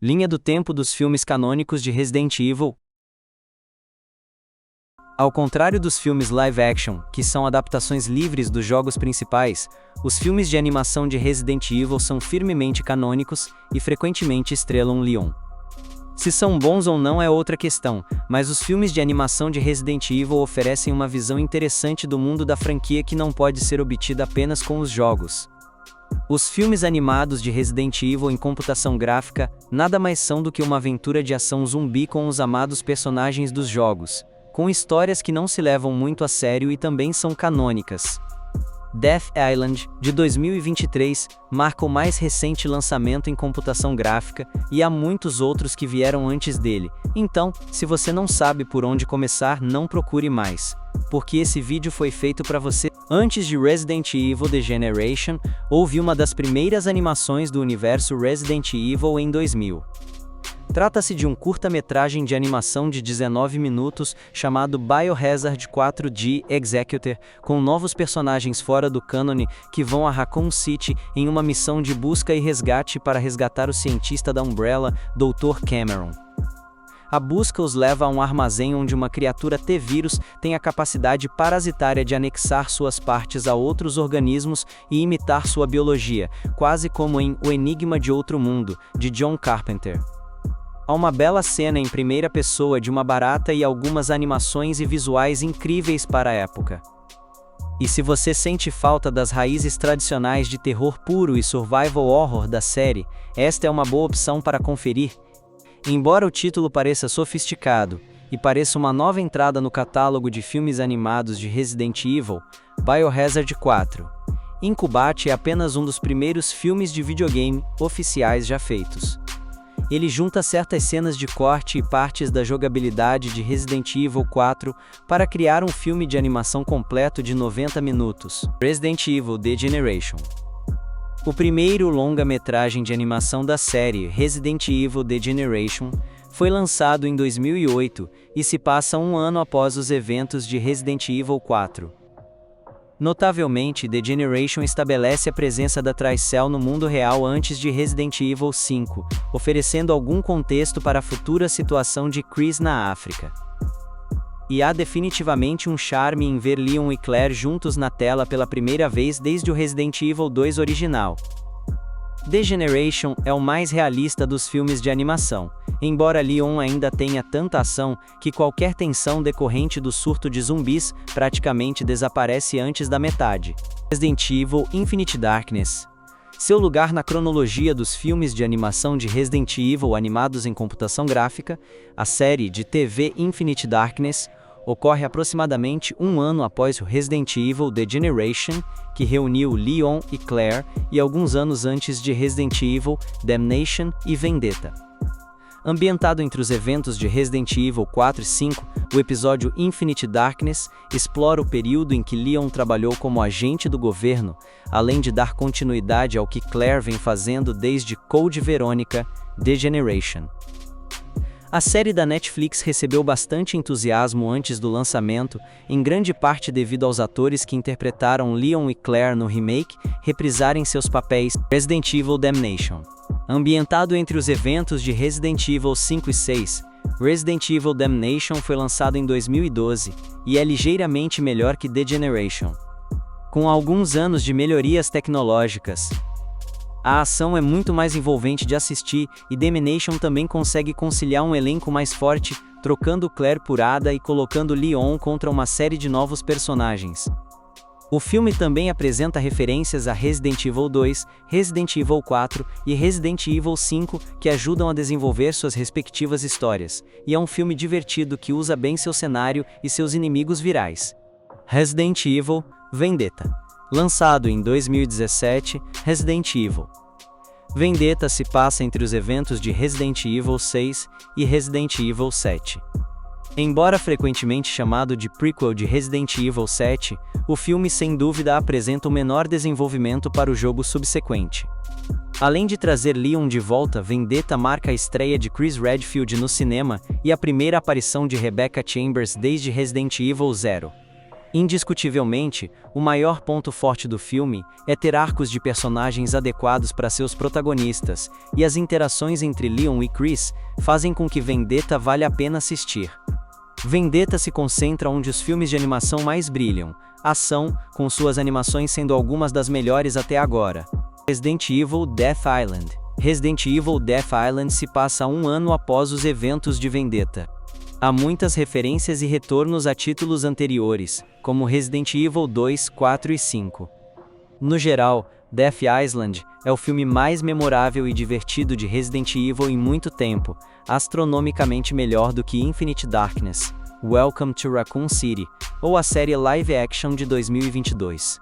Linha do tempo dos filmes canônicos de Resident Evil. Ao contrário dos filmes live-action, que são adaptações livres dos jogos principais, os filmes de animação de Resident Evil são firmemente canônicos e frequentemente estrelam Leon. Se são bons ou não é outra questão, mas os filmes de animação de Resident Evil oferecem uma visão interessante do mundo da franquia que não pode ser obtida apenas com os jogos. Os filmes animados de Resident Evil em computação gráfica nada mais são do que uma aventura de ação zumbi com os amados personagens dos jogos, com histórias que não se levam muito a sério e também são canônicas. Death Island, de 2023, marca o mais recente lançamento em computação gráfica, e há muitos outros que vieram antes dele. Então, se você não sabe por onde começar, não procure mais, porque esse vídeo foi feito para você. Antes de Resident Evil The Generation, houve uma das primeiras animações do universo Resident Evil em 2000. Trata-se de um curta-metragem de animação de 19 minutos chamado Biohazard 4D Executor, com novos personagens fora do cânone que vão a Raccoon City em uma missão de busca e resgate para resgatar o cientista da Umbrella, Dr. Cameron. A busca os leva a um armazém onde uma criatura T-vírus tem a capacidade parasitária de anexar suas partes a outros organismos e imitar sua biologia, quase como em O Enigma de Outro Mundo, de John Carpenter. Há uma bela cena em primeira pessoa de uma barata e algumas animações e visuais incríveis para a época. E se você sente falta das raízes tradicionais de terror puro e survival horror da série, esta é uma boa opção para conferir. Embora o título pareça sofisticado e pareça uma nova entrada no catálogo de filmes animados de Resident Evil, Biohazard 4. Incubate é apenas um dos primeiros filmes de videogame oficiais já feitos. Ele junta certas cenas de corte e partes da jogabilidade de Resident Evil 4 para criar um filme de animação completo de 90 minutos. Resident Evil The Generation. O primeiro longa-metragem de animação da série Resident Evil The Generation foi lançado em 2008 e se passa um ano após os eventos de Resident Evil 4. Notavelmente, The Generation estabelece a presença da Tricell no mundo real antes de Resident Evil 5, oferecendo algum contexto para a futura situação de Chris na África. E há definitivamente um charme em ver Leon e Claire juntos na tela pela primeira vez desde o Resident Evil 2 original. The Generation é o mais realista dos filmes de animação, embora Leon ainda tenha tanta ação que qualquer tensão decorrente do surto de zumbis praticamente desaparece antes da metade. Resident Evil Infinite Darkness. Seu lugar na cronologia dos filmes de animação de Resident Evil animados em computação gráfica, a série de TV Infinite Darkness ocorre aproximadamente um ano após o Resident Evil The Generation, que reuniu Leon e Claire, e alguns anos antes de Resident Evil Damnation e Vendetta. Ambientado entre os eventos de Resident Evil 4 e 5, o episódio Infinite Darkness explora o período em que Leon trabalhou como agente do governo, além de dar continuidade ao que Claire vem fazendo desde Code Veronica, The Generation. A série da Netflix recebeu bastante entusiasmo antes do lançamento, em grande parte devido aos atores que interpretaram Leon e Claire no remake reprisarem seus papéis. Resident Evil Damnation. Ambientado entre os eventos de Resident Evil 5 e 6, Resident Evil Damnation foi lançado em 2012 e é ligeiramente melhor que The Generation. Com alguns anos de melhorias tecnológicas, a ação é muito mais envolvente de assistir e Damnation também consegue conciliar um elenco mais forte, trocando Claire por Ada e colocando Leon contra uma série de novos personagens. O filme também apresenta referências a Resident Evil 2, Resident Evil 4 e Resident Evil 5 que ajudam a desenvolver suas respectivas histórias, e é um filme divertido que usa bem seu cenário e seus inimigos virais. Resident Evil Vendetta. Lançado em 2017, Resident Evil Vendetta se passa entre os eventos de Resident Evil 6 e Resident Evil 7. Embora frequentemente chamado de prequel de Resident Evil 7, o filme sem dúvida apresenta o menor desenvolvimento para o jogo subsequente. Além de trazer Leon de volta, Vendetta marca a estreia de Chris Redfield no cinema e a primeira aparição de Rebecca Chambers desde Resident Evil 0. Indiscutivelmente, o maior ponto forte do filme é ter arcos de personagens adequados para seus protagonistas, e as interações entre Leon e Chris fazem com que Vendetta valha a pena assistir. Vendetta se concentra onde os filmes de animação mais brilham: ação, com suas animações sendo algumas das melhores até agora. Resident Evil Death Island. Resident Evil Death Island se passa um ano após os eventos de Vendetta. Há muitas referências e retornos a títulos anteriores, como Resident Evil 2, 4 e 5. No geral, Death Island é o filme mais memorável e divertido de Resident Evil em muito tempo, astronomicamente melhor do que Infinite Darkness, Welcome to Raccoon City, ou a série live action de 2022.